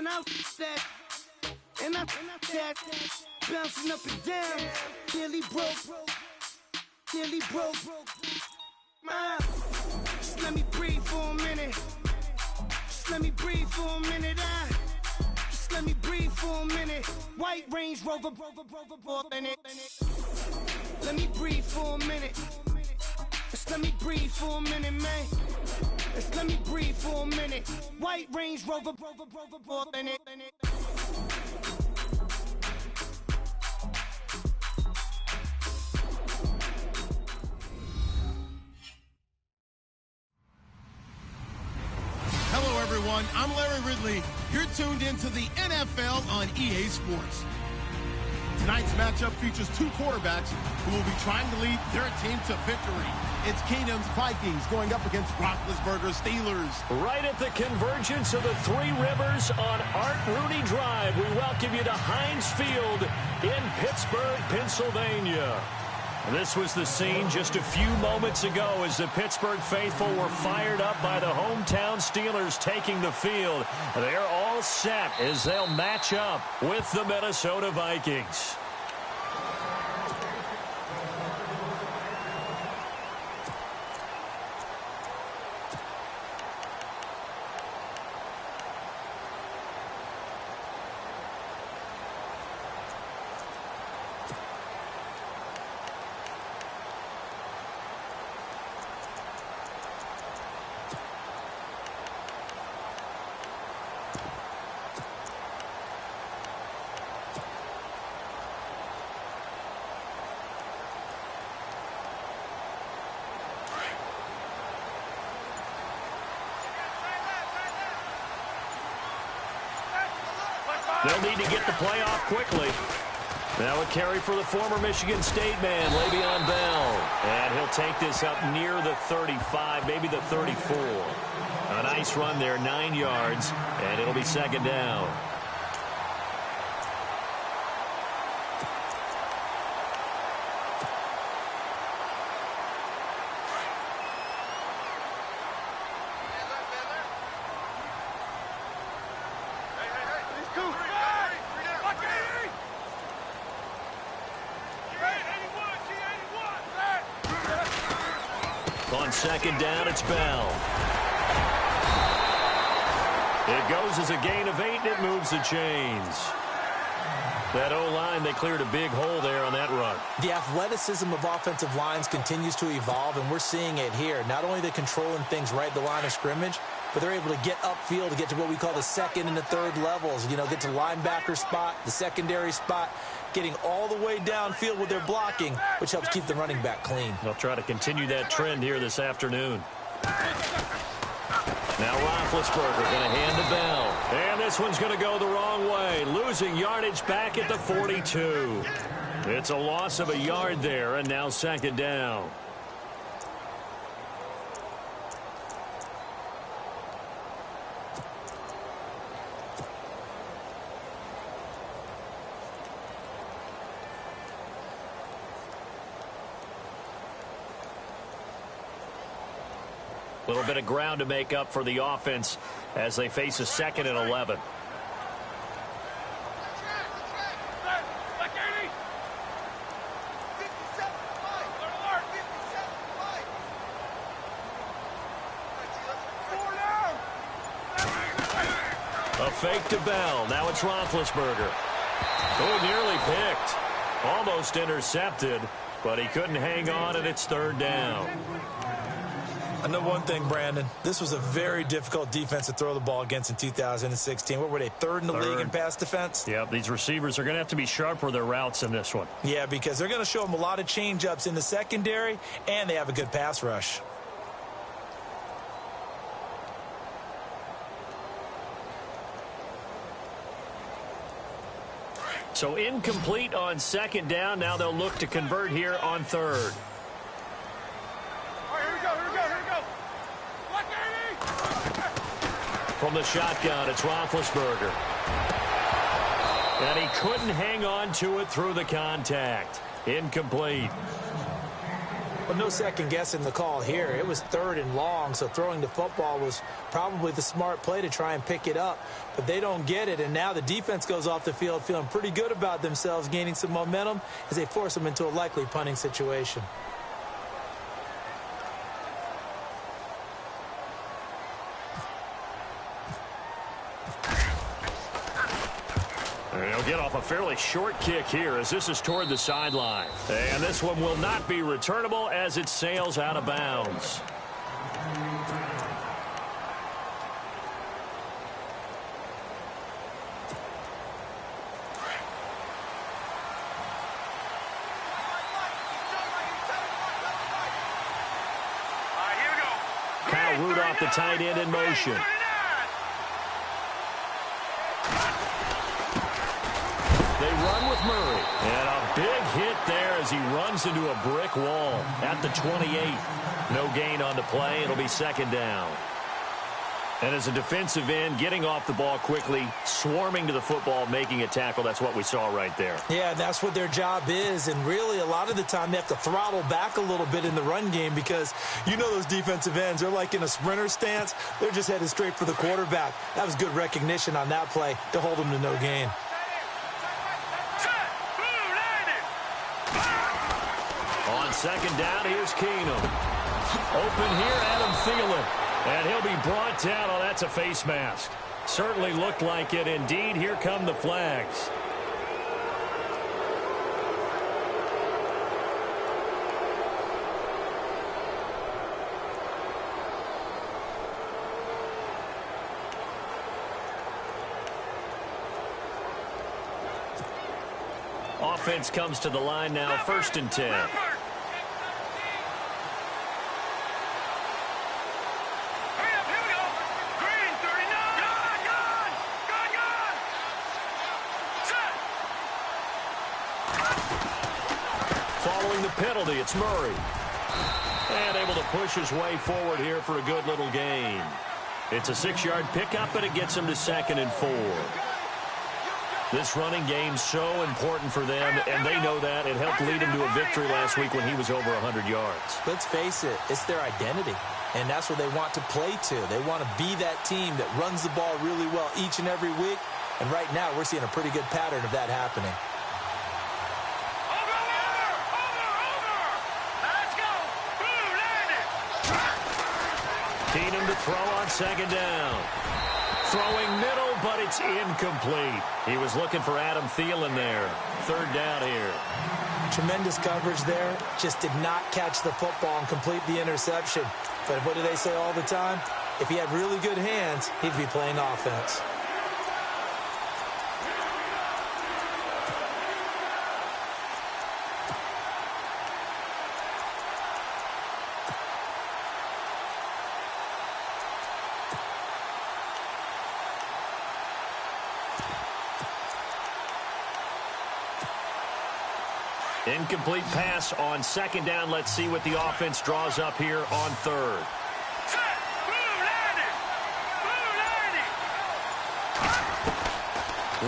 And I that, and I that, bouncing up and down, nearly broke. Just let me breathe for a minute. Just let me breathe for a minute. Just let me breathe for a minute. White Range Rover, in it. Let me breathe for a minute. Just let me breathe for a minute, man. Just let me breathe for a minute. White Range Rover, in it. Hello, everyone. I'm Larry Ridley. You're tuned into the NFL on EA Sports. Tonight's matchup features two quarterbacks who will be trying to lead their team to victory. It's Keenum's Vikings going up against Roethlisberger's Steelers. Right at the convergence of the Three Rivers on Art Rooney Drive, we welcome you to Heinz Field in Pittsburgh, Pennsylvania. This was the scene just a few moments ago as the Pittsburgh faithful were fired up by the hometown Steelers taking the field. They're all set as they'll match up with the Minnesota Vikings. They'll need to get the play off quickly. Now a carry for the former Michigan State man, Le'Veon Bell. And he'll take this up near the 35, maybe the 34. A nice run there, 9 yards, and it'll be second down. On second down, it's Bell. It goes as a gain of 8, and it moves the chains. That O-line, they cleared a big hole there on that run. The athleticism of offensive lines continues to evolve, and we're seeing it here. Not only are they controlling things right at the line of scrimmage, but they're able to get upfield to get to what we call the second and the third levels. You know, get to linebacker spot, the secondary spot, getting all the way downfield with their blocking, which helps keep the running back clean. They'll try to continue that trend here this afternoon. Now Roethlisberger going to hand to Bell. And this one's going to go the wrong way, losing yardage back at the 42. It's a loss of a yard there, and now second down. A little bit of ground to make up for the offense as they face a 2nd and 11. A fake to Bell. Now it's Roethlisberger. Oh, nearly picked. Almost intercepted, but he couldn't hang on, and it's third down. I know one thing, Brandon. This was a very difficult defense to throw the ball against in 2016. What were they, third in the league in pass defense? Yep, these receivers are going to have to be sharp with their routes in this one. Yeah, because they're going to show them a lot of change-ups in the secondary, and they have a good pass rush. So incomplete on second down. Now they'll look to convert here on third. From the shotgun, it's Roethlisberger. And he couldn't hang on to it through the contact. Incomplete. Well, no second guessing the call here. It was 3rd and long, so throwing the football was probably the smart play to try and pick it up. But they don't get it, and now the defense goes off the field feeling pretty good about themselves, gaining some momentum as they force them into a likely punting situation. He'll get off a fairly short kick here as this is toward the sideline. And this one will not be returnable as it sails out of bounds. Kyle Rudolph, the tight end, in motion. They run with Murray. And a big hit there as he runs into a brick wall at the 28. No gain on the play. It'll be 2nd down. And as a defensive end, getting off the ball quickly, swarming to the football, making a tackle. That's what we saw right there. Yeah, that's what their job is. And really, a lot of the time, they have to throttle back a little bit in the run game because you know those defensive ends, they're like in a sprinter stance. They're just headed straight for the quarterback. That was good recognition on that play to hold them to no gain. On 2nd down, here's Keenum. Open here, Adam Thielen. And he'll be brought down. Oh, that's a face mask. Certainly looked like it. Indeed, here come the flags. Offense comes to the line now, 1st and 10. Following the penalty, it's Murray. And able to push his way forward here for a good little gain. It's a 6-yard pickup, and it gets him to 2nd and 4. This running game's so important for them, and they know that. It helped lead him to a victory last week when he was over 100 yards. Let's face it, it's their identity, and that's what they want to play to. They want to be that team that runs the ball really well each and every week, and right now we're seeing a pretty good pattern of that happening. Keenum to throw on 2nd down. Throwing middle, but it's incomplete. He was looking for Adam Thielen there. 3rd down here. Tremendous coverage there. Just did not catch the football and complete the interception. But what do they say all the time? If he had really good hands, he'd be playing offense. Incomplete pass on 2nd down. Let's see what the offense draws up here on 3rd.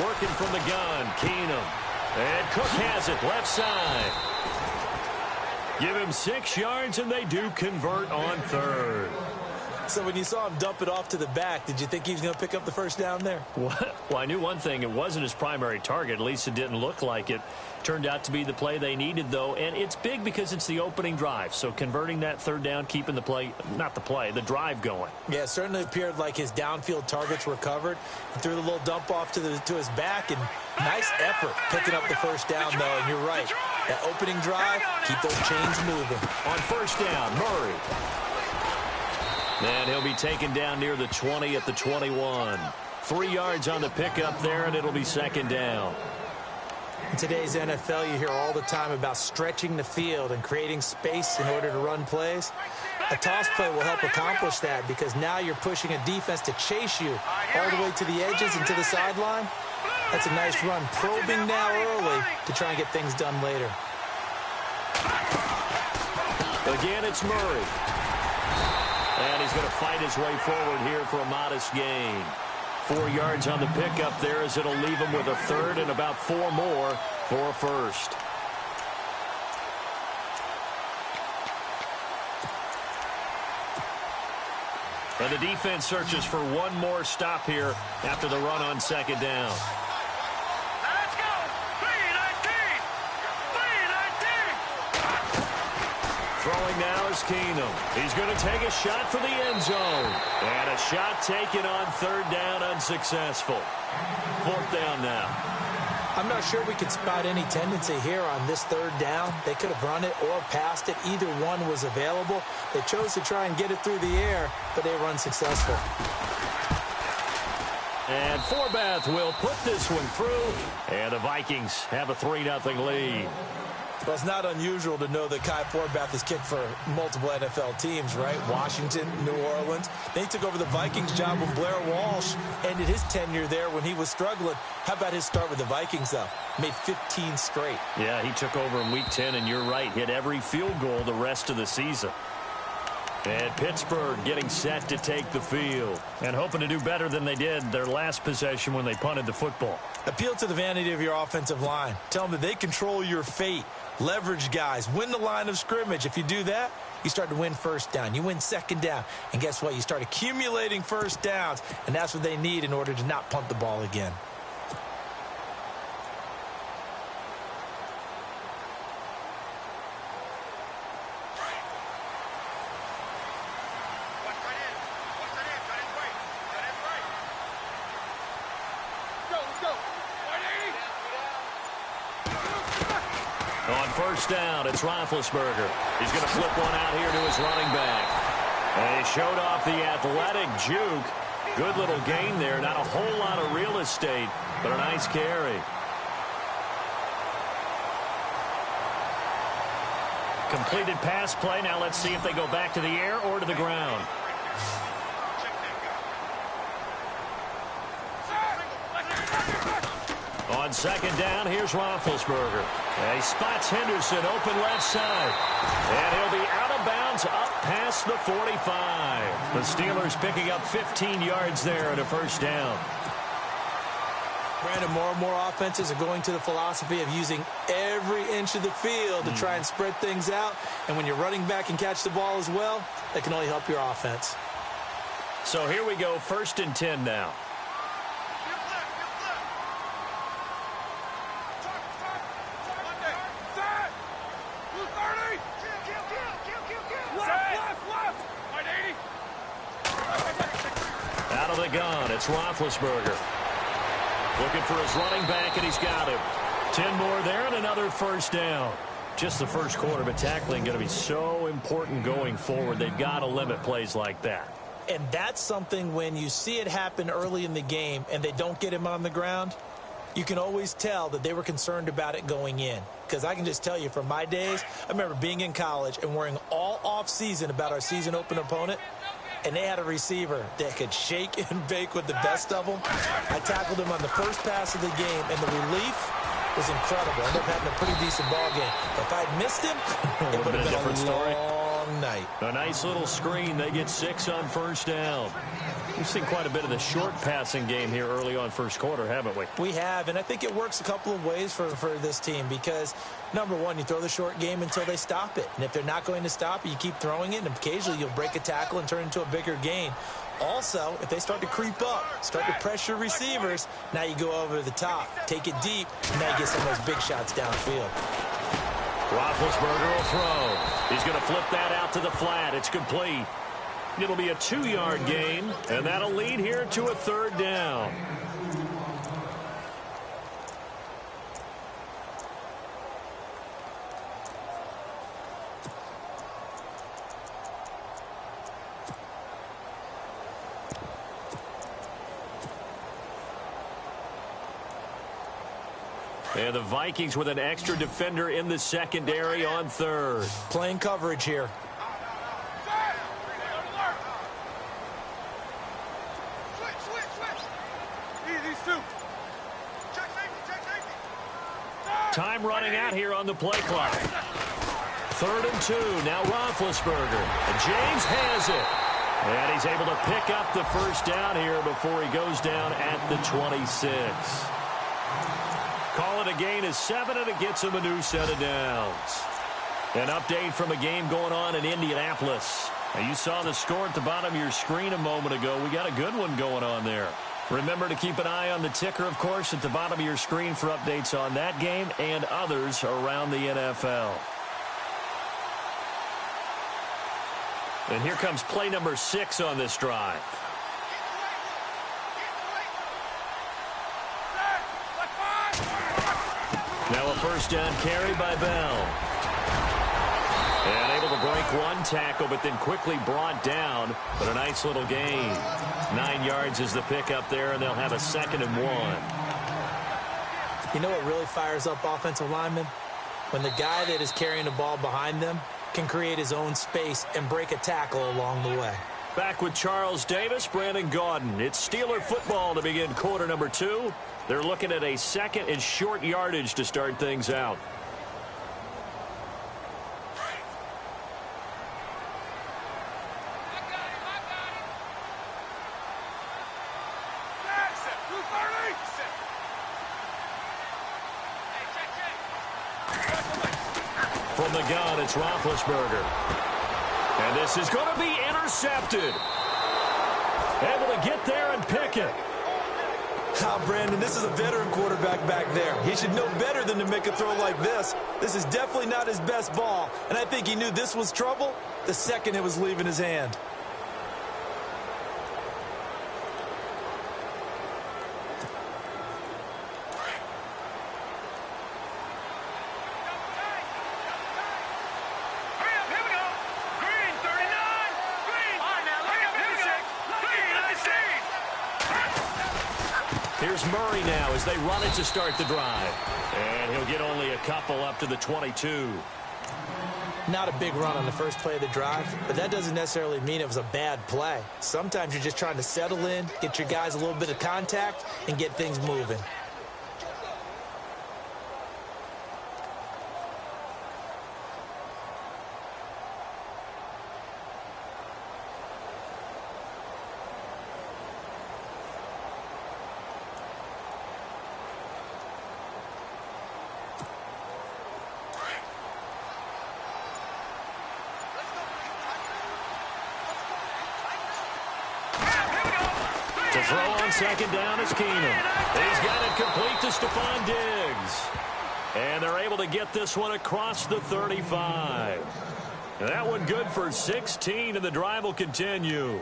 Working from the gun, Keenum. And Cook has it, left side. Give him 6 yards, and they do convert on 3rd. So when you saw him dump it off to the back, did you think he was going to pick up the 1st down there? Well, I knew one thing. It wasn't his primary target. At least it didn't look like it. Turned out to be the play they needed, though. And it's big because it's the opening drive. So converting that 3rd down, keeping the play, not the play, the drive going. Yeah, it certainly appeared like his downfield targets were covered. He threw the little dump off to his back, and nice effort picking up the 1st down, though. And you're right. That opening drive, keep those chains moving. On 1st down, Murray. And he'll be taken down near the 20 at the 21. 3 yards on the pickup there, and it'll be 2nd down. In today's NFL, you hear all the time about stretching the field and creating space in order to run plays. A toss play will help accomplish that because now you're pushing a defense to chase you all the way to the edges and to the sideline. That's a nice run, probing now early to try and get things done later. Again, it's Murray. And he's going to fight his way forward here for a modest gain. 4 yards on the pickup there as it'll leave him with a 3rd and about 4 more for a 1st. And the defense searches for one more stop here after the run on second down. Let's go! 3-19! 3-19! Throwing now is Keenum. He's going to take a shot for the end zone. And a shot taken on third down, unsuccessful. Fourth down now. I'm not sure we could spot any tendency here on this third down. They could have run it or passed it. Either one was available. They chose to try and get it through the air, but they were unsuccessful. And Forbath will put this one through. And the Vikings have a 3-0 lead. Well, it's not unusual to know that Kai Forbath has kicked for multiple NFL teams, right? Washington, New Orleans. Then he took over the Vikings job when Blair Walsh ended his tenure there when he was struggling. How about his start with the Vikings, though? Made 15 straight. Yeah, he took over in Week 10, and you're right, hit every field goal the rest of the season. And Pittsburgh getting set to take the field and hoping to do better than they did their last possession when they punted the football. Appeal to the vanity of your offensive line. Tell them that they control your fate. Leverage guys. Win the line of scrimmage. If you do that, you start to win first down. You win second down. And guess what? You start accumulating first downs. And that's what they need in order to not punt the ball again. On first down, it's Roethlisberger. He's going to flip one out here to his running back. And he showed off the athletic juke. Good little gain there. Not a whole lot of real estate, but a nice carry. Completed pass play. Now let's see if they go back to the air or to the ground. On second down, here's Roethlisberger. He spots Henderson open left side. And he'll be out of bounds up past the 45. The Steelers picking up 15 yards there at a first down. Brandon, more and more offenses are going to the philosophy of using every inch of the field to try and spread things out. And when you're running back and catch the ball as well, that can only help your offense. So here we go, 1st and 10 now. Out of the gun, it's Roethlisberger. Looking for his running back, and he's got him. 10 more there and another first down. Just the first quarter, but tackling going to be so important going forward. They've got to limit plays like that. And that's something when you see it happen early in the game and they don't get him on the ground, you can always tell that they were concerned about it going in. Because I can just tell you from my days, I remember being in college and worrying all off-season about our season open opponent. And they had a receiver that could shake and bake with the best of them. I tackled him on the first pass of the game, and the relief was incredible. I ended up having a pretty decent ball game. If I'd missed him, it would have been a different story. Long night. A nice little screen. They get 6 on first down. We've seen quite a bit of the short passing game here early on first quarter, haven't we? We have, and I think it works a couple of ways for this team because, number one, you throw the short game until they stop it. And if they're not going to stop it, you keep throwing it, and occasionally you'll break a tackle and turn it into a bigger gain. Also, if they start to creep up, start to pressure receivers, now you go over the top, take it deep, and now you get some of those big shots downfield. Roethlisberger will throw. He's going to flip that out to the flat. It's complete. It'll be a 2-yard gain, and that'll lead here to a third down. And the Vikings with an extra defender in the secondary on third. Playing coverage here. Time running out here on the play clock. 3rd and 2. Now Roethlisberger. And James has it. And he's able to pick up the first down here before he goes down at the 26. Call it a gain of 7, and it gets him a new set of downs. An update from a game going on in Indianapolis. Now, you saw the score at the bottom of your screen a moment ago. We got a good one going on there. Remember to keep an eye on the ticker, of course, at the bottom of your screen for updates on that game and others around the NFL. And here comes play number 6 on this drive. Now a first down carry by Bell. And able to break one tackle, but then quickly brought down. But a nice little gain. 9 yards is the pickup there, and they'll have a 2nd and 1. You know what really fires up offensive linemen? When the guy that is carrying the ball behind them can create his own space and break a tackle along the way. Back with Charles Davis, Brandon Gaudin. It's Steeler football to begin quarter number 2. They're looking at a 2nd and short yardage to start things out. From the gun, it's Roethlisberger. And this is going to be intercepted. Able to get there and pick it. Brandon, this is a veteran quarterback back there. He should know better than to make a throw like this. This is definitely not his best ball, and I think he knew this was trouble the second it was leaving his hand. Here's Murray now as they run it to start the drive. And he'll get only a couple up to the 22. Not a big run on the first play of the drive, but that doesn't necessarily mean it was a bad play. Sometimes you're just trying to settle in, get your guys a little bit of contact, and get things moving. To throw on second down is Keenum. He's got it complete to Stephon Diggs. And they're able to get this one across the 35. And that one good for 16, and the drive will continue.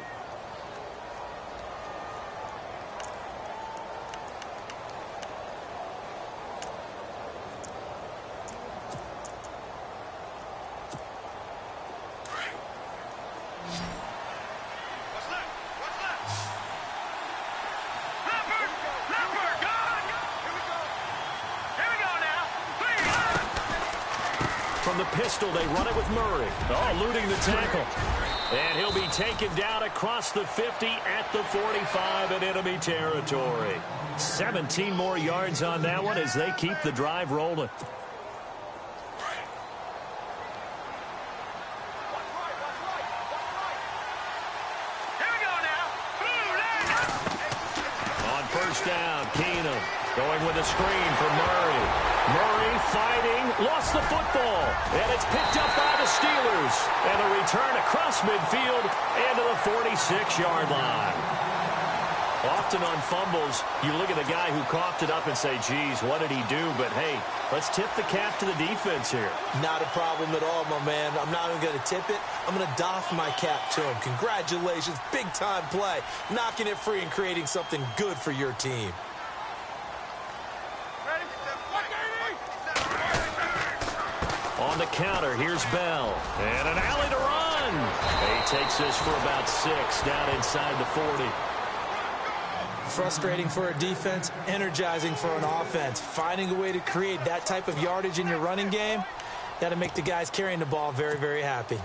From the pistol, they run it with Murray. Oh, eluding the tackle. And he'll be taken down across the 50 at the 45 in enemy territory. 17 more yards on that one as they keep the drive rolling. On first down, Keenum going with a screen for Murray. Murray fighting, lost the football, and it's picked up by the Steelers. And a return across midfield into the 46-yard line. Often on fumbles, you look at the guy who coughed it up and say, geez, what did he do? But, hey, let's tip the cap to the defense here. Not a problem at all, my man. I'm not even going to tip it. I'm going to doff my cap to him. Congratulations, big-time play. Knocking it free and creating something good for your team. On the counter, here's Bell. And an alley to run. He takes this for about 6 down inside the 40. Frustrating for a defense, energizing for an offense. Finding a way to create that type of yardage in your running game, that'll make the guys carrying the ball very, very happy.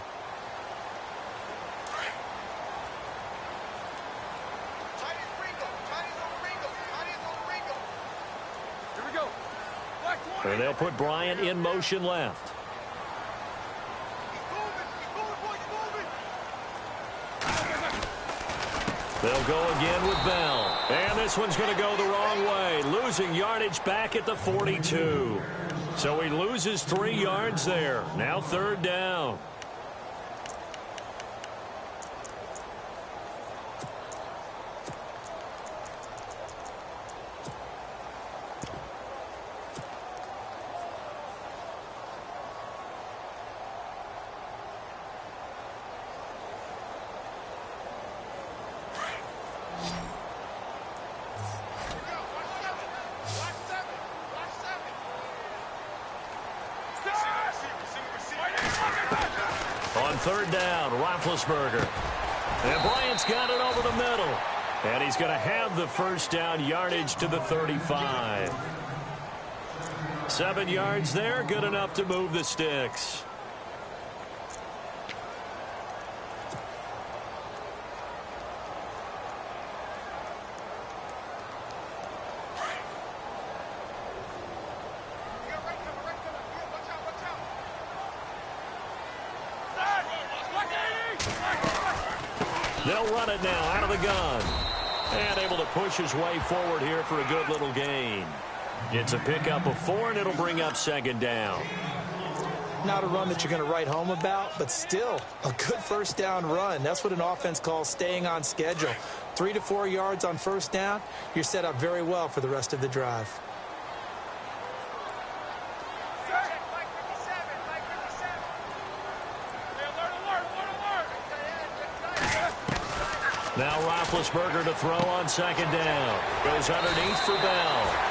And they'll put Bryant in motion left. They'll go again with Bell. And this one's going to go the wrong way. Losing yardage back at the 42. So he loses 3 yards there. Now third down. On third down, Roethlisberger. And Bryant's got it over the middle. And he's going to have the first down, yardage to the 35. 7 yards there, good enough to move the sticks. They'll run it now out of the gun. And able to push his way forward here for a good little gain. It's a pickup of 4, and it'll bring up second down. Not a run that you're going to write home about, but still a good first down run. That's what an offense calls staying on schedule. 3 to 4 yards on first down. You're set up very well for the rest of the drive. Now Roethlisberger to throw on second down. Goes underneath for Bell.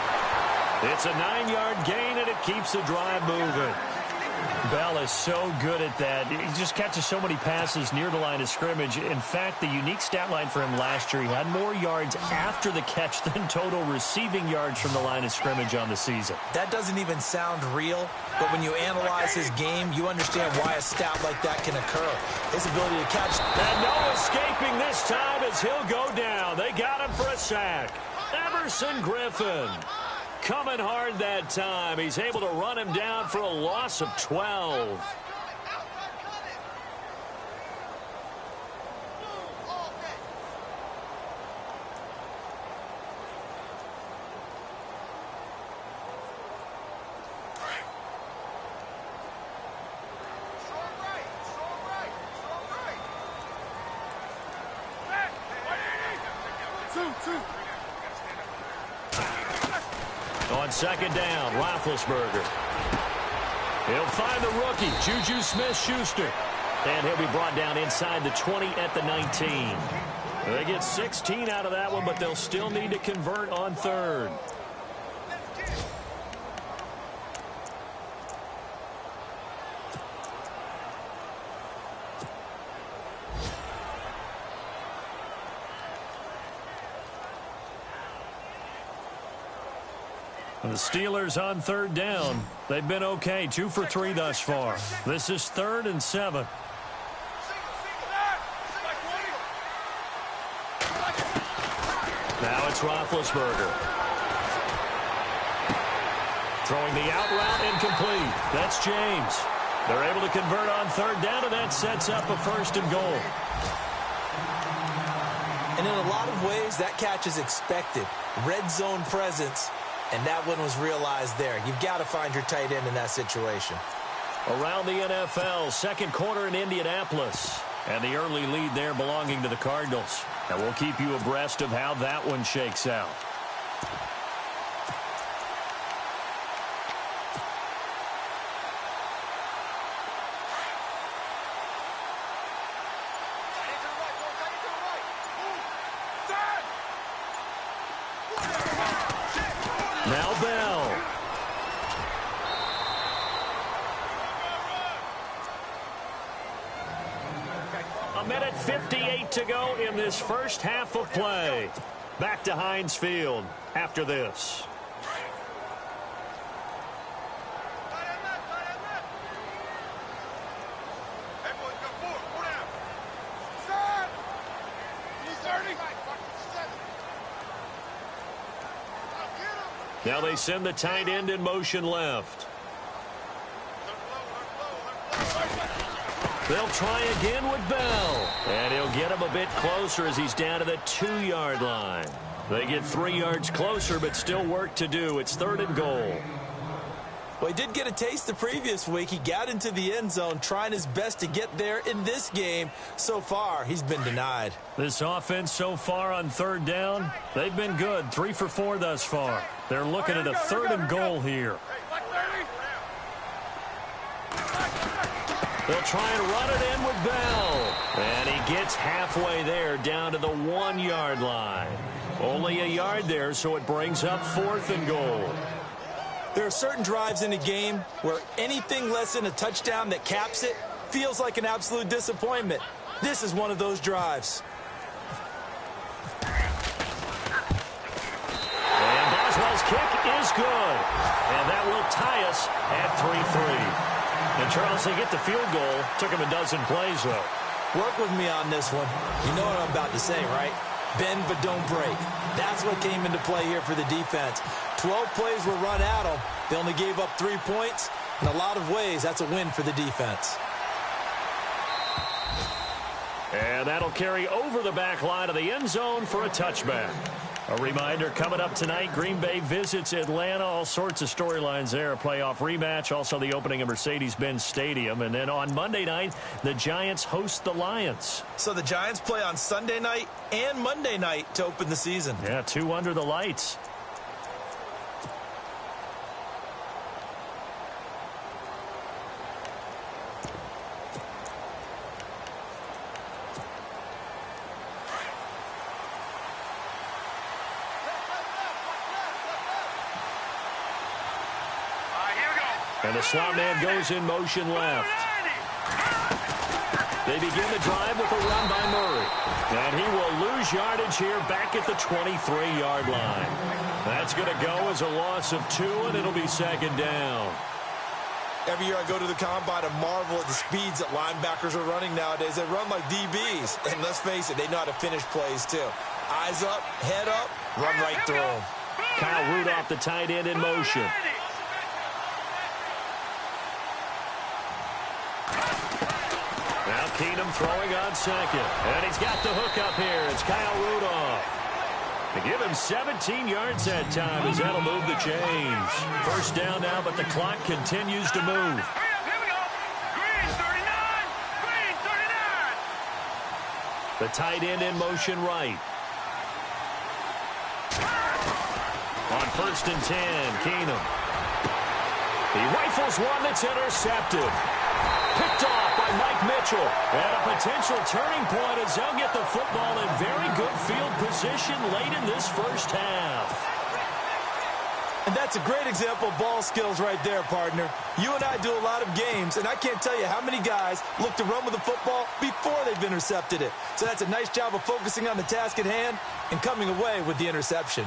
It's a 9-yard gain, and it keeps the drive moving. Bell is so good at that. He just catches so many passes near the line of scrimmage. In fact, the unique stat line for him last year, he had more yards after the catch than total receiving yards from the line of scrimmage on the season. That doesn't even sound real, but when you analyze his game, you understand why a stat like that can occur. His ability to catch. And no escaping this time as he'll go down. They got him for a sack. Everson Griffin. Coming hard that time. He's able to run him down for a loss of 12. On second down, Roethlisberger. He'll find the rookie, Juju Smith-Schuster. And he'll be brought down inside the 20 at the 19. They get 16 out of that one, but they'll still need to convert on third. The Steelers on third down. They've been okay, 2 for 3 thus far. This is 3rd and 7. Now it's Roethlisberger. Throwing the out route incomplete. That's James. They're able to convert on third down, and that sets up a 1st and goal. And in a lot of ways, that catch is expected. Red zone presence. And that one was realized there. You've got to find your tight end in that situation. Around the NFL, second quarter in Indianapolis. And the early lead there belonging to the Cardinals. And we'll keep you abreast of how that one shakes out. Now Bell. A minute 58 to go in this first half of play. Back to Heinz Field after this. Now they send the tight end in motion left. They'll try again with Bell. And he'll get him a bit closer as he's down to the 2-yard line. They get 3 yards closer, but still work to do. It's 3rd and goal. Well, he did get a taste the previous week. He got into the end zone, trying his best to get there in this game. So far, he's been denied. This offense so far on third down, they've been good. 3 for 4 thus far. They're looking at a 3rd and goal here. They'll try and run it in with Bell. And he gets halfway there, down to the 1-yard line. Only a yard there, so it brings up 4th and goal. There are certain drives in a game where anything less than a touchdown that caps it Feels like an absolute disappointment. This is one of those drives. And Boswell's kick is good. And that will tie us at 3-3. And Charles, they get the field goal. Took him a dozen plays, though. Work with me on this one. You know what I'm about to say, right? Bend but don't break. That's what came into play here for the defense. 12 plays were run at them. They only gave up 3 points. In a lot of ways, that's a win for the defense. And that'll carry over the back line of the end zone for a touchback. A reminder, coming up tonight, Green Bay visits Atlanta. All sorts of storylines there. A playoff rematch, also the opening of Mercedes-Benz Stadium. And then on Monday night, the Giants host the Lions. So the Giants play on Sunday night and Monday night to open the season. Yeah, 2 under the lights. And the slot man goes in motion left. They begin the drive with a run by Murray. And he will lose yardage here back at the 23-yard line. That's going to go as a loss of 2, and it'll be second down. Every year I go to the combine and marvel at the speeds that linebackers are running nowadays. They run like DBs. And let's face it, they know how to finish plays too. Eyes up, head up, run right through them. Kyle Rudolph, the tight end, in motion. Now Keenum throwing on second. And he's got the hook up here. It's Kyle Rudolph. They give him 17 yards that time as that'll move the chains. First down now, but the clock continues to move. Here we go. Green 39. Green 39. The tight end in motion right. On 1st and 10, Keenum. He rifles one that's intercepted. Picked off by Mike Mitchell. And a potential turning point as they'll get the football in very good field position late in this first half. And that's a great example of ball skills right there, partner. You and I do a lot of games, and I can't tell you how many guys look to run with the football before they've intercepted it. So that's a nice job of focusing on the task at hand and coming away with the interception.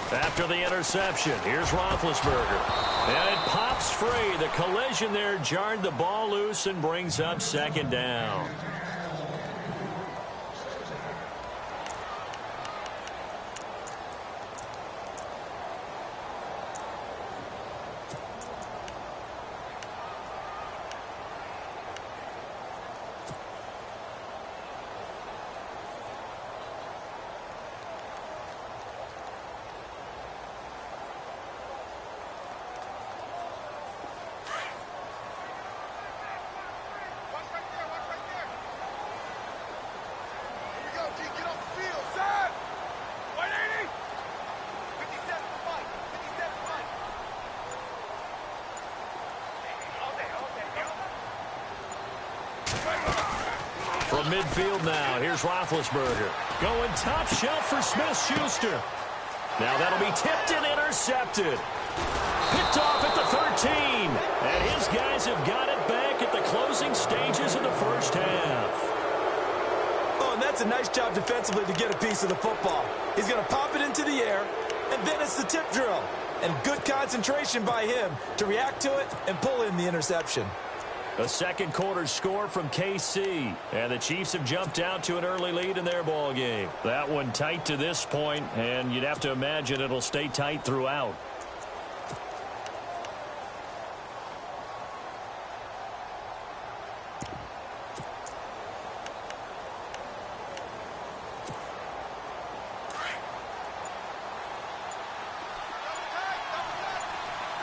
After the interception, here's Roethlisberger. And it pops free. The collision there jarred the ball loose and brings up second down. From midfield now, here's Roethlisberger. Going top shelf for Smith-Schuster. Now that'll be tipped and intercepted. Picked off at the 13. And his guys have got it back at the closing stages of the first half. Oh, and that's a nice job defensively to get a piece of the football. He's going to pop it into the air, and then it's the tip drill. And good concentration by him to react to it and pull in the interception. A second quarter score from KC. And the Chiefs have jumped out to an early lead in their ball game. That one tight to this point, and you'd have to imagine it'll stay tight throughout.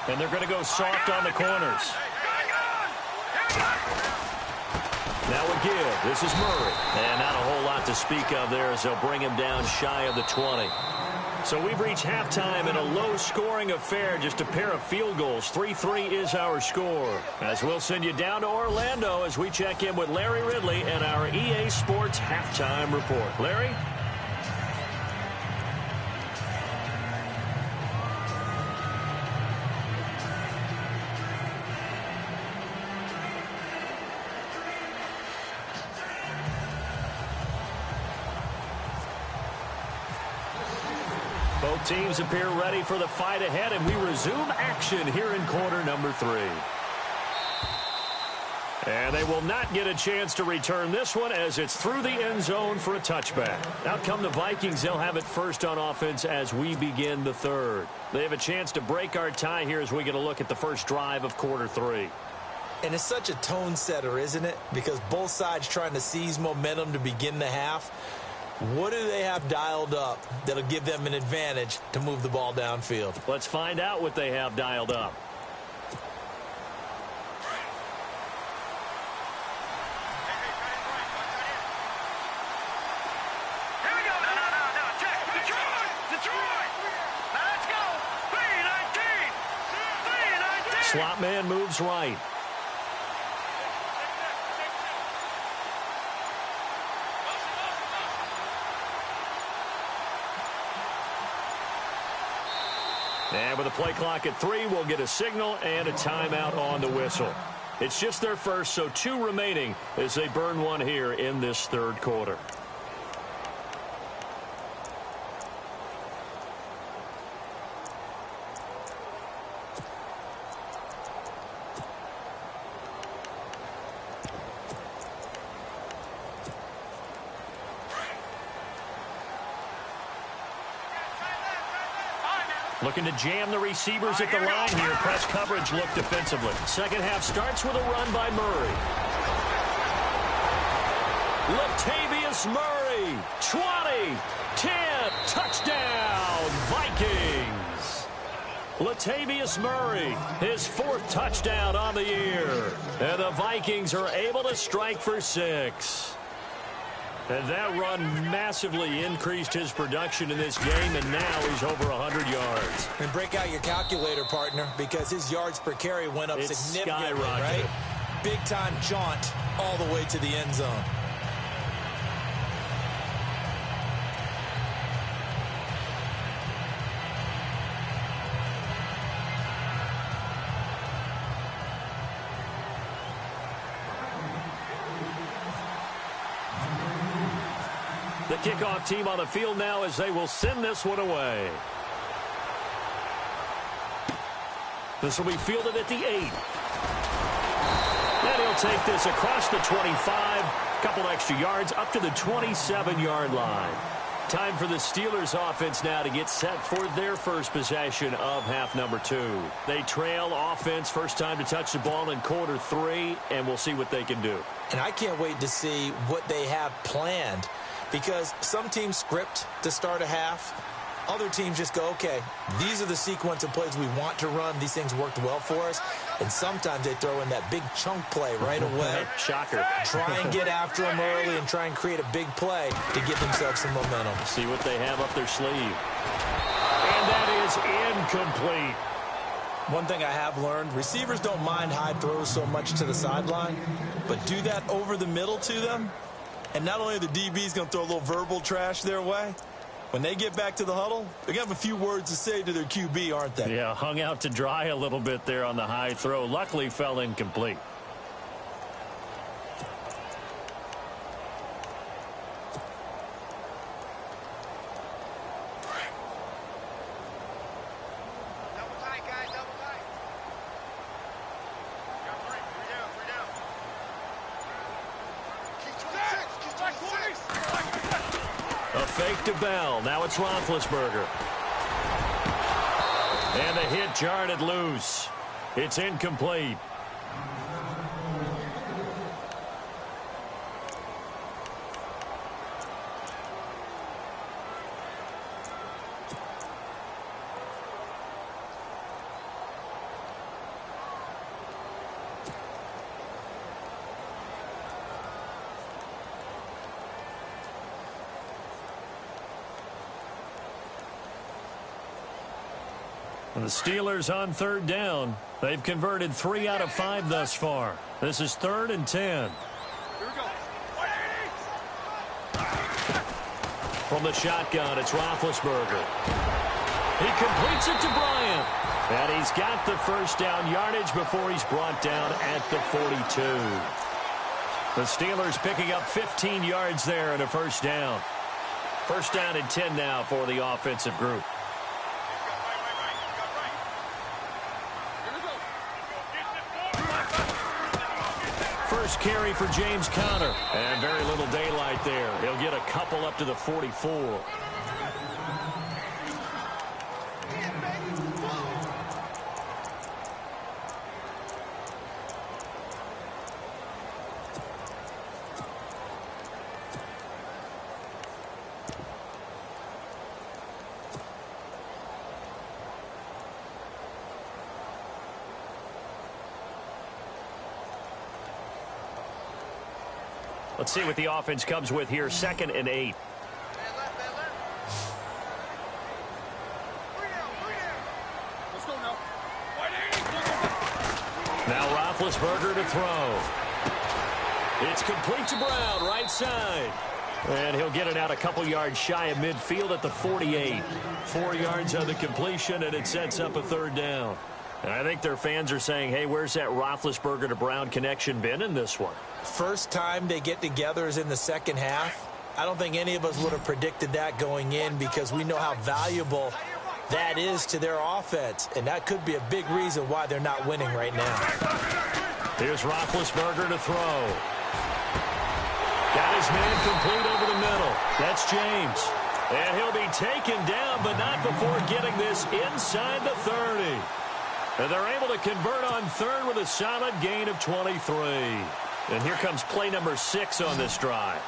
And they're going to go soft on the corners. Now a give. This is Murray. And not a whole lot to speak of there as they'll bring him down shy of the 20. So we've reached halftime in a low-scoring affair, just a pair of field goals. 3-3 is our score. As we'll send you down to Orlando as we check in with Larry Ridley and our EA Sports halftime report. Larry? Both teams appear ready for the fight ahead, and we resume action here in quarter number 3. And they will not get a chance to return this one as it's through the end zone for a touchback. Out come the Vikings. They'll have it first on offense as we begin the third. They have a chance to break our tie here as we get a look at the first drive of quarter 3. And it's such a tone setter, isn't it? Because both sides trying to seize momentum to begin the half. What do they have dialed up that'll give them an advantage to move the ball downfield? Let's find out what they have dialed up. Here we go. No. Check. Detroit. Now let's go. 3-19. Slot man moves right. And with a play clock at 3, we'll get a signal and a timeout on the whistle. It's just their first, so 2 remaining as they burn one here in this third quarter. Looking to jam the receivers at the line here. Press coverage look defensively. Second half starts with a run by Murray. Latavius Murray, 20, 10, touchdown, Vikings. Latavius Murray, his 4th touchdown on the year. And the Vikings are able to strike for 6. And that run massively increased his production in this game, and now he's over 100 yards. And break out your calculator, partner, because his yards per carry went up significantly, right? Big-time jaunt all the way to the end zone. The kickoff team on the field now as they will send this one away. This will be fielded at the 8. And he'll take this across the 25. Couple extra yards up to the 27-yard line. Time for the Steelers offense now to get set for their first possession of half number 2. They trail offense, first time to touch the ball in quarter 3, and we'll see what they can do. And I can't wait to see what they have planned, because some teams script to start a half. Other teams just go, okay, these are the sequence of plays we want to run. These things worked well for us. And sometimes they throw in that big chunk play right away. Shocker. Try and get after them early and try and create a big play to give themselves some momentum. See what they have up their sleeve. And that is incomplete. One thing I have learned, receivers don't mind high throws so much to the sideline, but do that over the middle to them. And not only are the DBs going to throw a little verbal trash their way, when they get back to the huddle, they're going to have a few words to say to their QB, aren't they? Yeah, hung out to dry a little bit there on the high throw. Luckily fell incomplete. Fake to Bell. Now it's Roethlisberger. And the hit jarred it loose. It's incomplete. And the Steelers on third down. They've converted 3 out of 5 thus far. This is 3rd and 10. From the shotgun, it's Roethlisberger. He completes it to Bryant. And he's got the first down yardage before he's brought down at the 42. The Steelers picking up 15 yards there and a first down. First down and 10 now for the offensive group. First carry for James Conner. And very little daylight there. He'll get a couple up to the 44. Let's see what the offense comes with here. 2nd and 8. Now Roethlisberger to throw. It's complete to Brown, right side. And he'll get it out a couple yards shy of midfield at the 48. 4 yards on the completion, and it sets up a 3rd down. And I think their fans are saying, hey, where's that Roethlisberger to Brown connection been in this one? First time they get together is in the second half. I don't think any of us would have predicted that going in because we know how valuable that is to their offense. And that could be a big reason why they're not winning right now. Here's Roethlisberger to throw. Got his man complete over the middle. That's James. And he'll be taken down, but not before getting this inside the 30. And they're able to convert on 3rd with a solid gain of 23. And here comes play number 6 on this drive.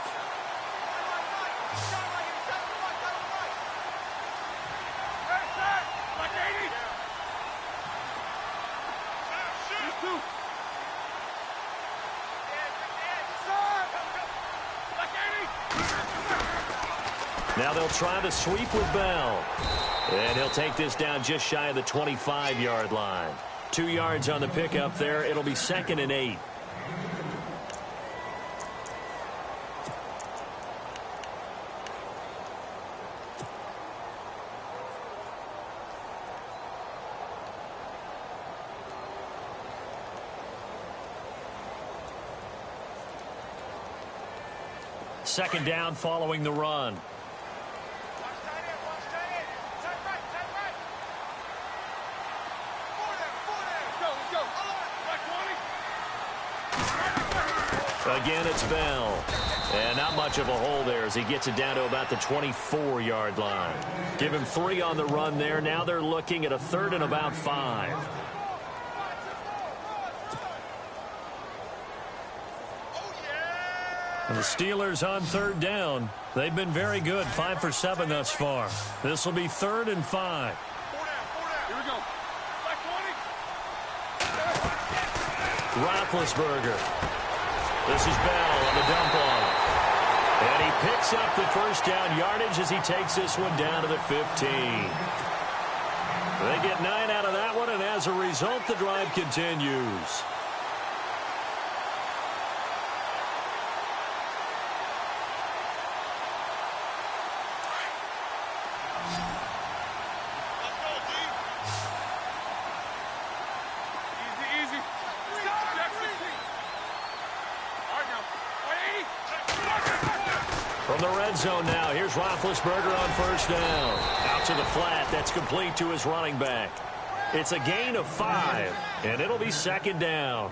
Now they'll try to sweep with Bell. And he'll take this down just shy of the 25-yard line. 2 yards on the pickup there. It'll be 2nd and 8. Second down following the run. Again, it's Bell. And not much of a hole there as he gets it down to about the 24-yard line. Give him 3 on the run there. Now they're looking at a 3rd and about 5. And the Steelers on 3rd down. They've been very good, 5 for 7 thus far. This will be 3rd and 5. Here we go. Roethlisberger. This is Bell on the dump off. And he picks up the first down yardage as he takes this one down to the 15. They get 9 out of that one, and as a result, the drive continues. From the red zone now, here's Roethlisberger on first down. Out to the flat, that's complete to his running back. It's a gain of 5, and it'll be 2nd down.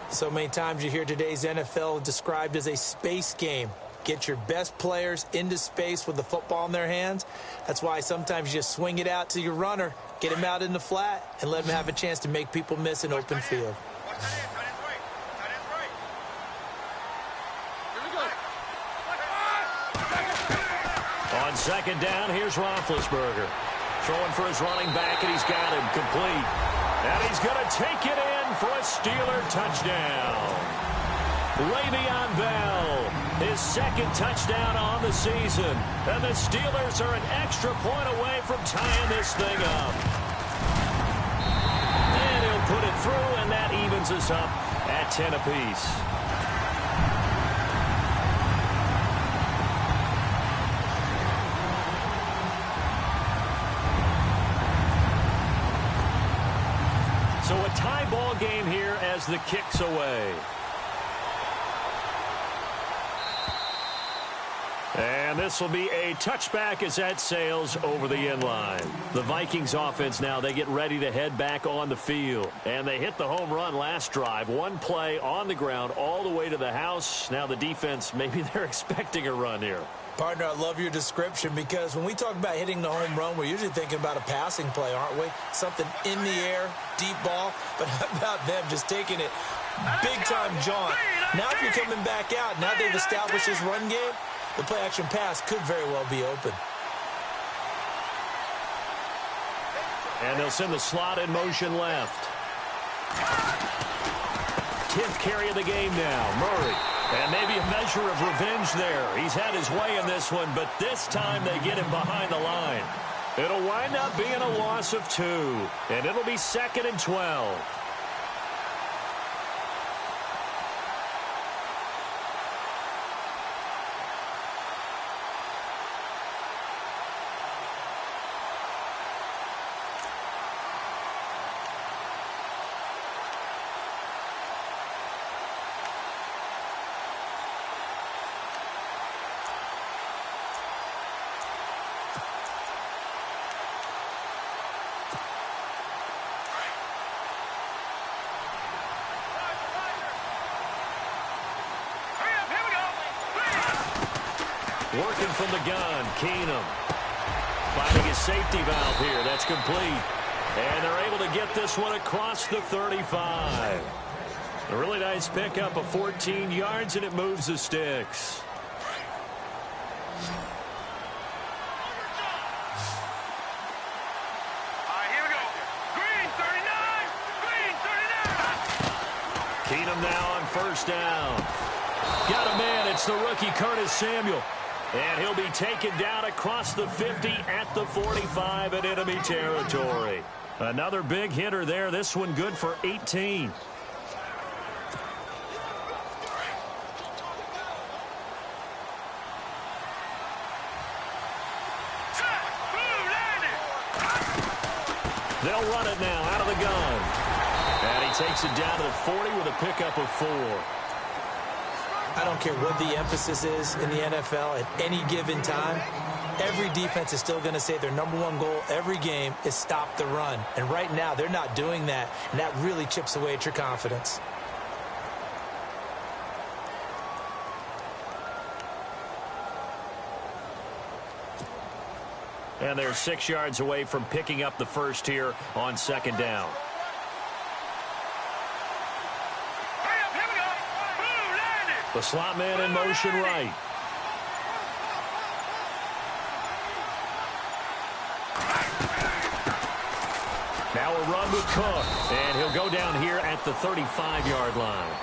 So many times you hear today's NFL described as a space game. Get your best players into space with the football in their hands. That's why sometimes you just swing it out to your runner, get him out in the flat, and let him have a chance to make people miss an open field. On 2nd down, here's Roethlisberger. Throwing for his running back, and he's got him complete. And he's going to take it in for a Steeler touchdown. Le'Veon Bell, his 2nd touchdown on the season. And the Steelers are an extra point away from tying this thing up. evens us up at 10 apiece. So a tie ball game here as the kick's away. And this will be a touchback as that sails over the inline. The Vikings offense now, they get ready to head back on the field. And they hit the home run last drive. One play on the ground all the way to the house. Now the defense, maybe they're expecting a run here. Partner, I love your description because when we talk about hitting the home run, we're usually thinking about a passing play, aren't we? Something in the air, deep ball. But how about them just taking it big-time jaunt? Now if you're coming back out, now they've established this run game, the play-action pass could very well be open. And they'll send the slot in motion left. 10th carry of the game now, Murray. And maybe a measure of revenge there. He's had his way in this one, but this time they get him behind the line. It'll wind up being a loss of 2, and it'll be 2nd and 12. Working from the gun, Keenum. Finding his safety valve here. That's complete. And they're able to get this one across the 35. A really nice pickup of 14 yards, and it moves the sticks. Here we go. Green 39. Green 39. Keenum now on first down. Got a man. It's the rookie Curtis Samuel. And he'll be taken down across the 50 at the 45 in enemy territory. Another big hitter there. This one good for 18. They'll run it now out of the gun. And he takes it down to the 40 with a pickup of 4. I don't care what the emphasis is in the NFL at any given time. Every defense is still going to say their #1 goal every game is stop the run. And right now, they're not doing that, and that really chips away at your confidence. And they're 6 yards away from picking up the first here on 2nd down. The slot man in motion right. Now a run with Cook, and he'll go down here at the 35-yard line.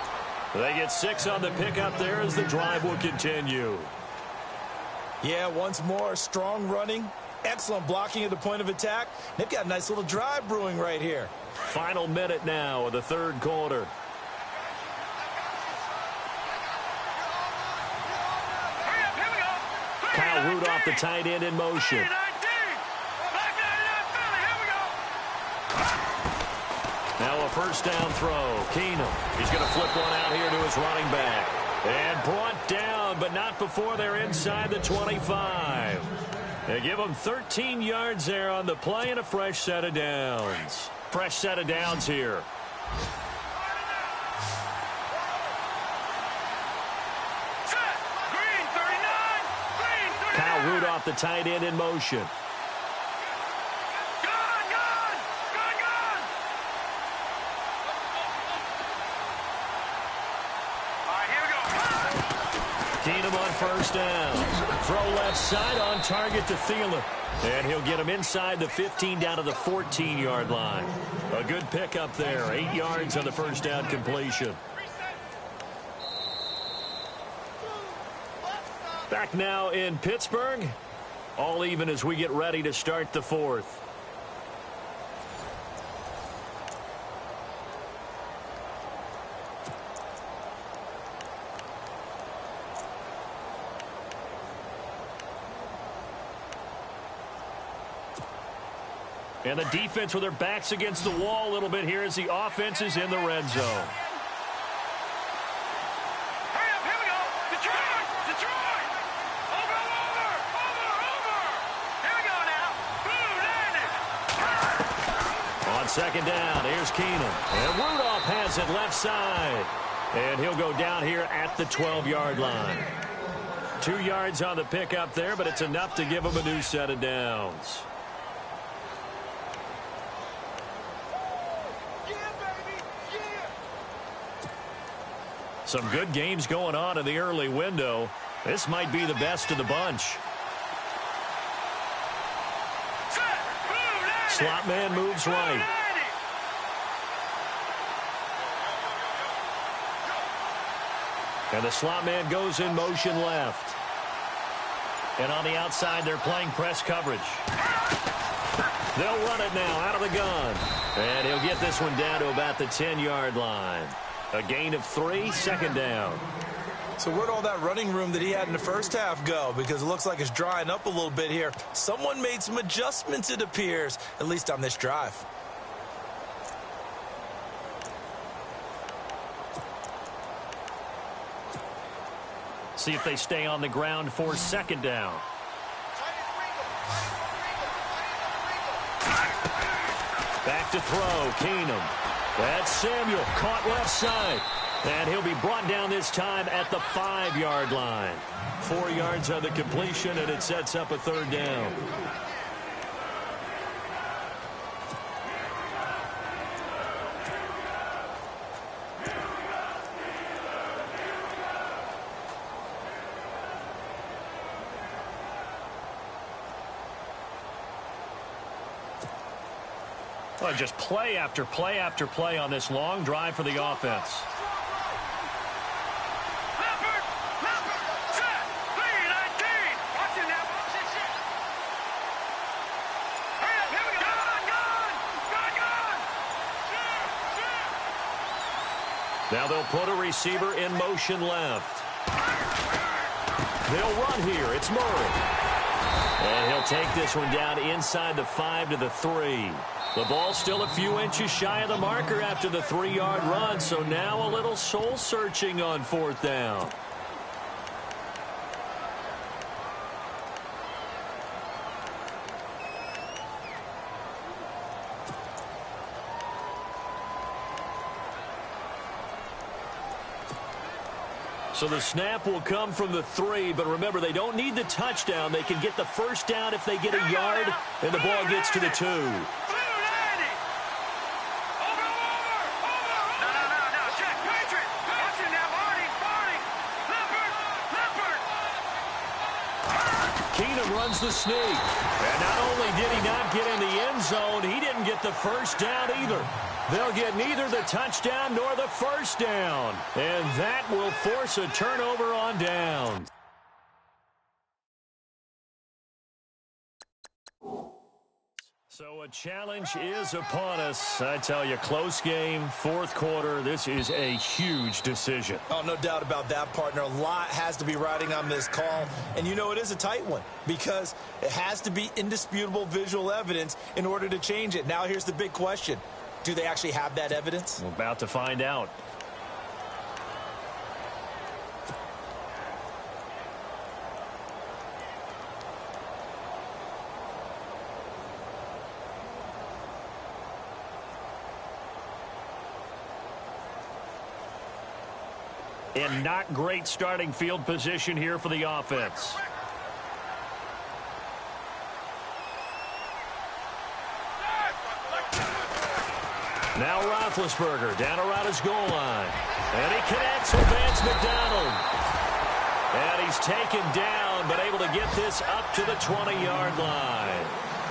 They get 6 on the pickup there as the drive will continue. Yeah, once more, strong running, excellent blocking at the point of attack. They've got a nice little drive brewing right here. Final minute now of the 3rd quarter. Kyle Rudolph, the tight end, in motion. Now a first down throw. Keenum. He's going to flip one out here to his running back. And brought down, but not before they're inside the 25. They give them 13 yards there on the play and a fresh set of downs. Fresh set of downs here. Kyle Rudolph, the tight end, in motion. Keenum on first down. Throw left side on target to Thielen. And he'll get him inside the 15 down to the 14-yard line. A good pickup there. 8 yards on the first down completion. Back now in Pittsburgh. All even as we get ready to start the 4th. And the defense with their backs against the wall a little bit here as the offense is in the red zone. Hurry up, here we go. Detroit! Detroit! Over! Here we go now. Blue landed. On second down, here's Keenum. And Rudolph has it left side. And he'll go down here at the 12-yard line. 2 yards on the pickup there, but it's enough to give him a new set of downs. Some good games going on in the early window. This might be the best of the bunch. Slot man moves right. And the slot man goes in motion left. And on the outside, they're playing press coverage. They'll run it now out of the gun. And he'll get this one down to about the 10-yard line. A gain of 3, second down. So where'd all that running room that he had in the first half go? Because it looks like it's drying up a little bit here. Someone made some adjustments, it appears, at least on this drive. See if they stay on the ground for second down. Back to throw, Keenum. That's Samuel, caught left side. And he'll be brought down this time at the 5-yard line. 4 yards on the completion, and it sets up a third down. Well, just play after play after play on this long drive for the offense. Set. 3-19. Watch it now. Hurry up, here we go. Gone. Now they'll put a receiver in motion left. They'll run here. It's Murray. And he'll take this one down inside the 5 to the 3. The ball still a few inches shy of the marker after the 3-yard run, so now a little soul-searching on fourth down. So the snap will come from the 3, but remember, they don't need the touchdown. They can get the first down if they get a yard, and the ball gets to the 2. Keenum runs the sneak. And not only did he not get in the end zone, he didn't get the first down either. They'll get neither the touchdown nor the first down. And that will force a turnover on downs. So a challenge is upon us. I tell you, close game, fourth quarter. This is a huge decision. Oh, no doubt about that, partner. A lot has to be riding on this call. And you know it is a tight one because it has to be indisputable visual evidence in order to change it. Now here's the big question. Do they actually have that evidence? We're about to find out. And not great starting field position here for the offense. Now Roethlisberger down around his goal line. And he connects with Vance McDonald. And he's taken down, but able to get this up to the 20-yard line.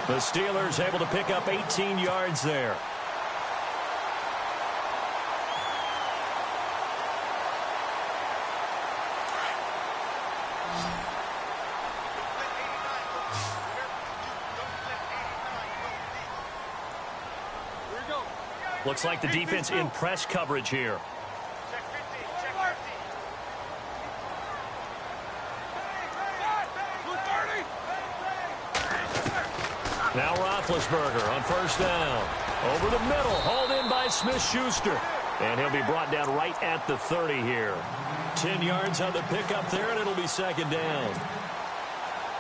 The Steelers able to pick up 18 yards there. Looks like the defense in press coverage here. Now Roethlisberger on first down. Over the middle, hauled in by Smith-Schuster. And he'll be brought down right at the 30 here. 10 yards on the pickup there, and it'll be second down.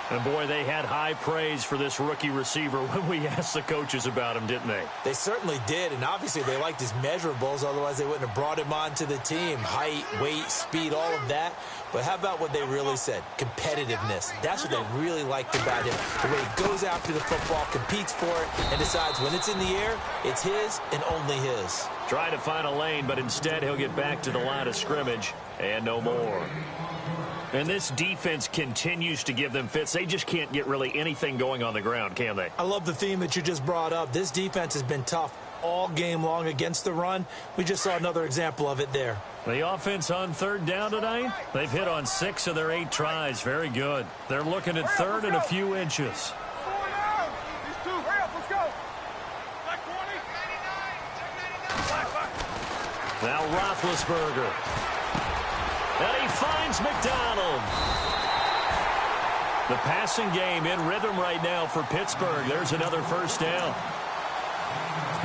And, boy, they had high praise for this rookie receiver when we asked the coaches about him, didn't they? They certainly did, and obviously they liked his measurables. Otherwise, they wouldn't have brought him onto the team. Height, weight, speed, all of that. But how about what they really said? Competitiveness. That's what they really liked about him. The way he goes after the football, competes for it, and decides when it's in the air, it's his and only his. Try to find a lane, but instead he'll get back to the line of scrimmage and no more. And this defense continues to give them fits. They just can't get really anything going on the ground, can they? I love the theme that you just brought up. This defense has been tough all game long against the run. We just saw another example of it there. The offense on third down tonight, they've hit on 6 of their 8 tries. Very good. They're looking at third and a few inches. Now Roethlisberger. And he finds McDonald. The passing game in rhythm right now for Pittsburgh. There's another first down.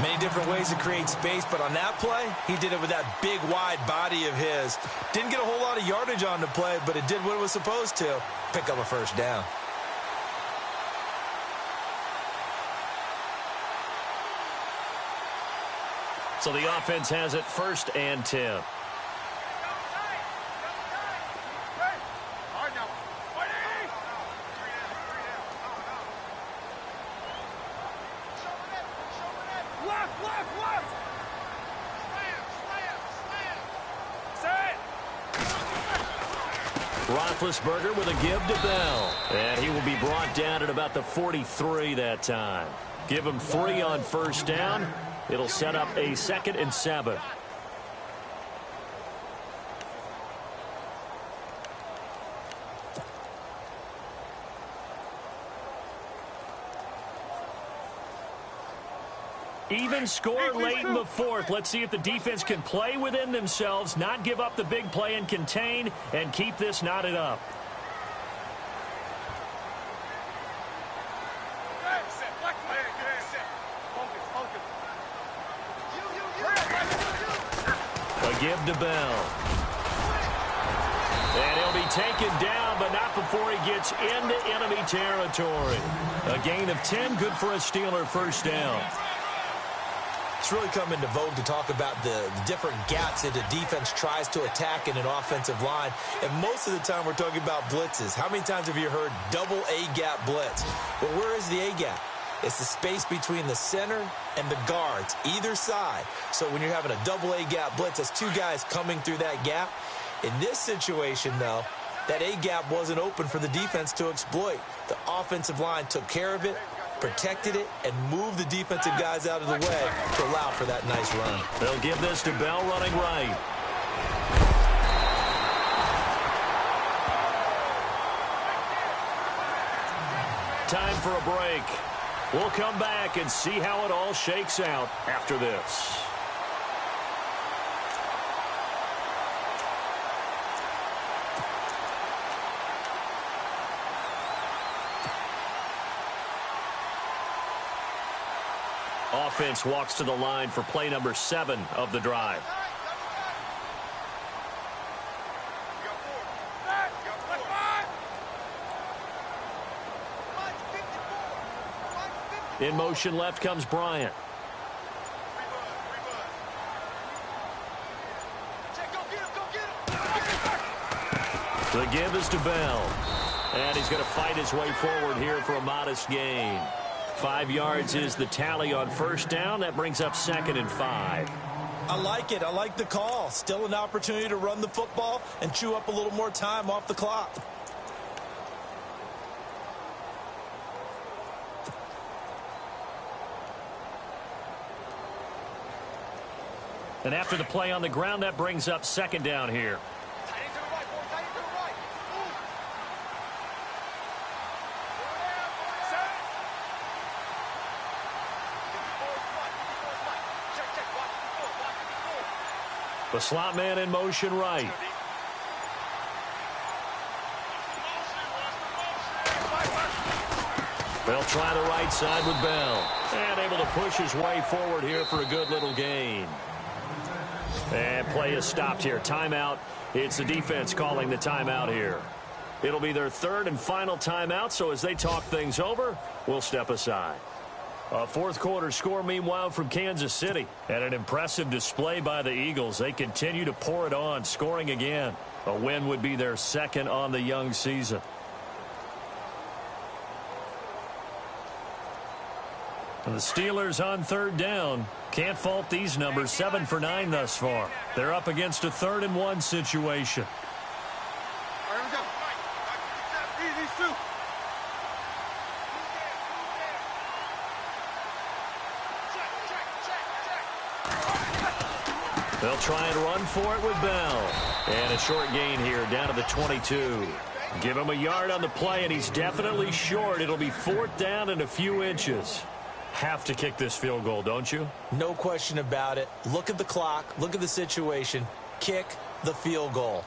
Many different ways to create space, but on that play, he did it with that big, wide body of his. Didn't get a whole lot of yardage on the play, but it did what it was supposed to. Pick up a first down. So the offense has it first and 10. Roethlisberger with a give to Bell. And he will be brought down at about the 43 that time. Give him 3 on first down. It'll set up a 2nd and 7. Even score late in the 4th. Let's see if the defense can play within themselves, not give up the big play and contain, and keep this knotted up. A give to Bell. And he'll be taken down, but not before he gets into enemy territory. A gain of 10, good for a Steeler first down. It's really come into vogue to talk about the different gaps that a defense tries to attack in an offensive line. And most of the time we're talking about blitzes. How many times have you heard double A-gap blitz? Well, where is the A-gap? It's the space between the center and the guards, either side. So when you're having a double A-gap blitz, that's 2 guys coming through that gap. In this situation, though, that A-gap wasn't open for the defense to exploit. The offensive line took care of it, protected it, and moved the defensive guys out of the way to allow for that nice run. They'll give this to Bell running right. Time for a break. We'll come back and see how it all shakes out after this. Offense walks to the line for play number 7 of the drive. In motion left comes Bryant. The give is to Bell. And he's going to fight his way forward here for a modest gain. 5 yards is the tally on first down. That brings up 2nd and 5. I like it. I like the call. Still an opportunity to run the football and chew up a little more time off the clock. And after the play on the ground, that brings up 2nd down here. The slot man in motion right. They'll try the right side with Bell. And able to push his way forward here for a good little gain. And play is stopped here. Timeout. It's the defense calling the timeout here. It'll be their third and final timeout, so as they talk things over, we'll step aside. A fourth quarter score, meanwhile, from Kansas City. And an impressive display by the Eagles. They continue to pour it on, scoring again. A win would be their second on the young season. And the Steelers on third down. Can't fault these numbers. 7 for 9 thus far. They're up against a 3rd and 1 situation. All right, here we go. These two. They'll try and run for it with Bell. And a short gain here down to the 22. Give him a yard on the play, and he's definitely short. It'll be 4th down and a few inches. Have to kick this field goal, don't you? No question about it. Look at the clock. Look at the situation. Kick the field goal.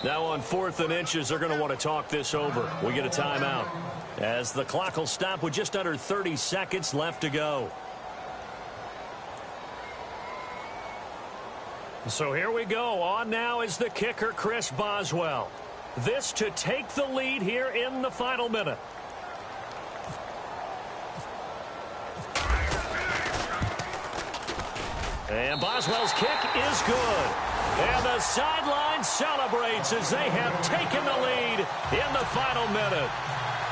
Now on 4th and inches, they're going to want to talk this over. We get a timeout as the clock will stop with just under 30 seconds left to go. So here we go. On now is the kicker, Chris Boswell. This to take the lead here in the final minute. And Boswell's kick is good. And the sideline celebrates as they have taken the lead in the final minute.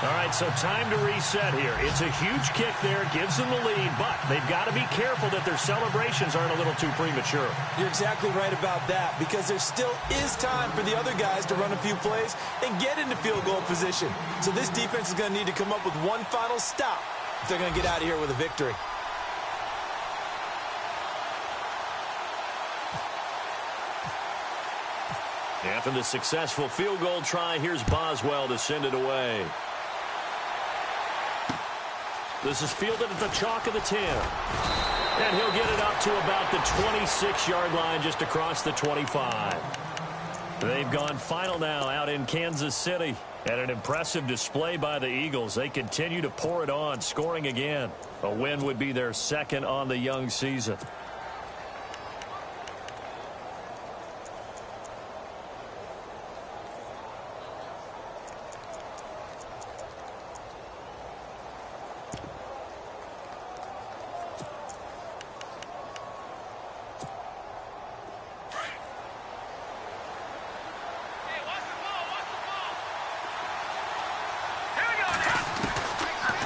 All right, so time to reset here. It's a huge kick there, gives them the lead, but they've got to be careful that their celebrations aren't a little too premature. You're exactly right about that, because there still is time for the other guys to run a few plays and get into field goal position. So this defense is going to need to come up with one final stop if they're going to get out of here with a victory. After the successful field goal try, here's Boswell to send it away. This is fielded at the chalk of the 10. And he'll get it up to about the 26-yard line, just across the 25. They've gone final now out in Kansas City. And an impressive display by the Eagles. They continue to pour it on, scoring again. A win would be their second on the young season.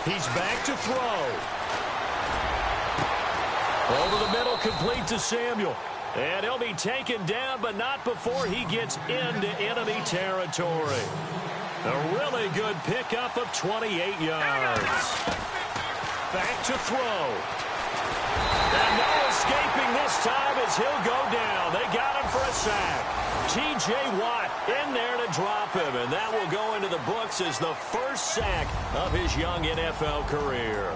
He's back to throw. Over the middle, complete to Samuel. And he'll be taken down, but not before he gets into enemy territory. A really good pickup of 28 yards. Back to throw. And no escaping this time as he'll go down. They got him for a sack. T.J. Watt in there to drop him, and that will go into the books as the first sack of his young NFL career.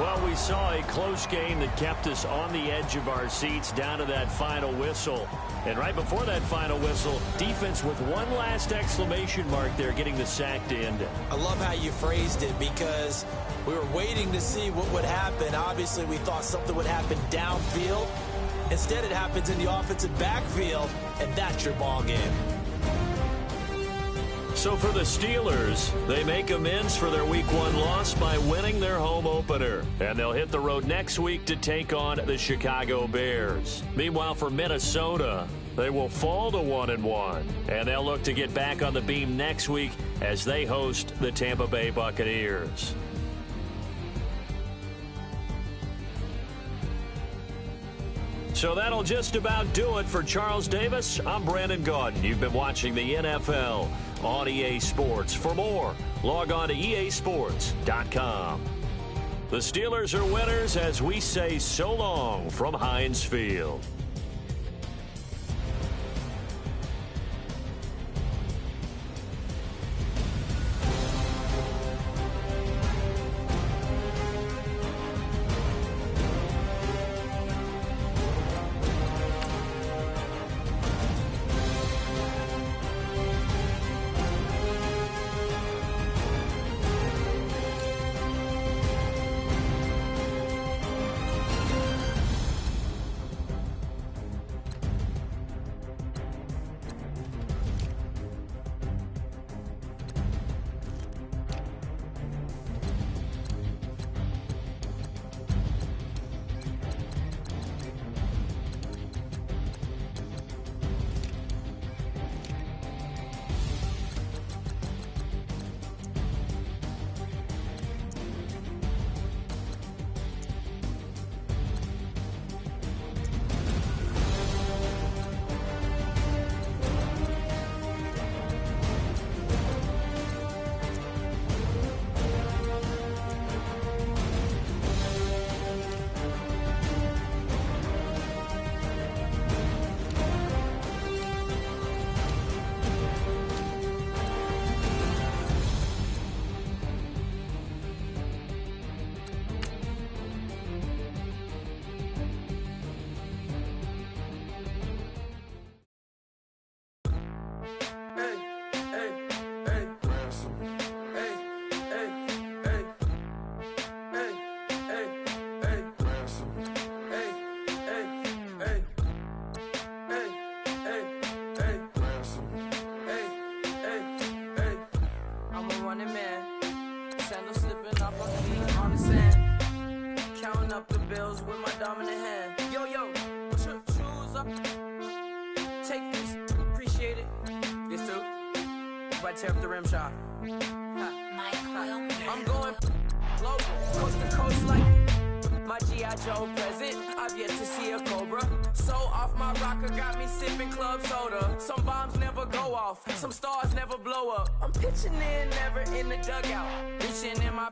Well, we saw a close game that kept us on the edge of our seats down to that final whistle. And right before that final whistle, defense with one last exclamation mark there, getting the sack to end it. I love how you phrased it, because we were waiting to see what would happen. Obviously, we thought something would happen downfield. Instead, it happens in the offensive backfield, and that's your ball game. So for the Steelers, they make amends for their Week 1 loss by winning their home opener. And they'll hit the road next week to take on the Chicago Bears. Meanwhile, for Minnesota, they will fall to 1-1. And they'll look to get back on the beam next week as they host the Tampa Bay Buccaneers. So that'll just about do it for Charles Davis. I'm Brandon Gaudin. You've been watching the NFL on EA Sports. For more, log on to easports.com. The Steelers are winners as we say so long from Heinz Field. up the bills with my dominant hand. Yo, choose up. Take this, appreciate it. This too. If I tear up the rim shot. I'm going global, coast to coast like my G.I. Joe present. I've yet to see a Cobra. So off my rocker got me sipping club soda. Some bombs never go off, some stars never blow up. I'm pitching in, never in the dugout. Reaching in my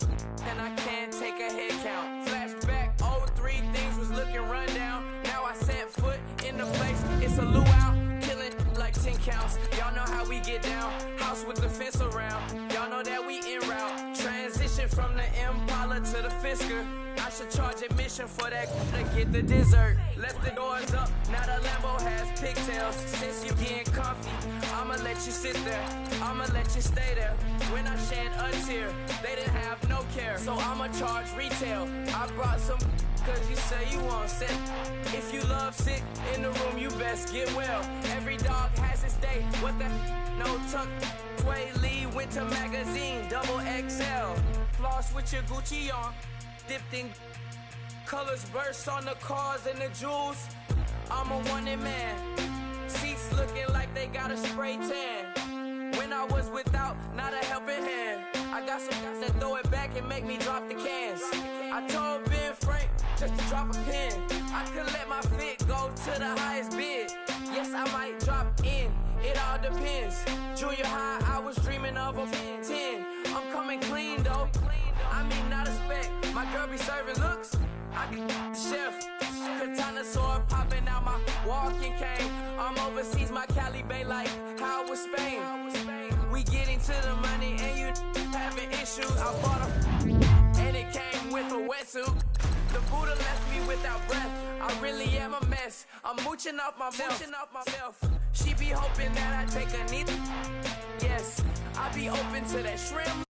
and I can't take a head count. Flashback, 03, things was looking rundown. Now I set foot in the place, it's a luau. Killing like 10 counts. Y'all know how we get down. House with the fence around. Y'all know that we en route. Transition from the Impala to the Fisker. I should charge admission for that to get the dessert. Left the doors up, now the Lambo has pigtails. Since you getting comfy, I'ma let you sit there. I'ma let you stay there. When I shed a tear, they didn't have no care. So I'ma charge retail. I brought some cause you say you want sit. If you love sick in the room, you best get well. Every dog has its day. What the no tuck. Sway Lee Winter Magazine, double XL. Floss with your Gucci on. Dipped in colors burst on the cars and the jewels. I'm a wanted man. Seats looking like they got a spray tan. When I was without, not a helping hand. I got some guys that throw it back and make me drop the cans. I told Ben Frank just to drop a pin. I could let my fit go to the highest bid. Yes, I might drop in. It all depends. Junior high, I was dreaming of a 10. I'm coming clean though. I mean, not a spec. My girl be serving looks. I can the chef. Katana sword popping out my walking cane. I'm overseas, my Cali Bay life. How was Spain? We getting to the money and you having issues. I bought a and it came with a wetsuit. The Buddha left me without breath. I really am a mess. I'm mooching off myself. She be hoping that I take a knee. Yes, I be open to that shrimp.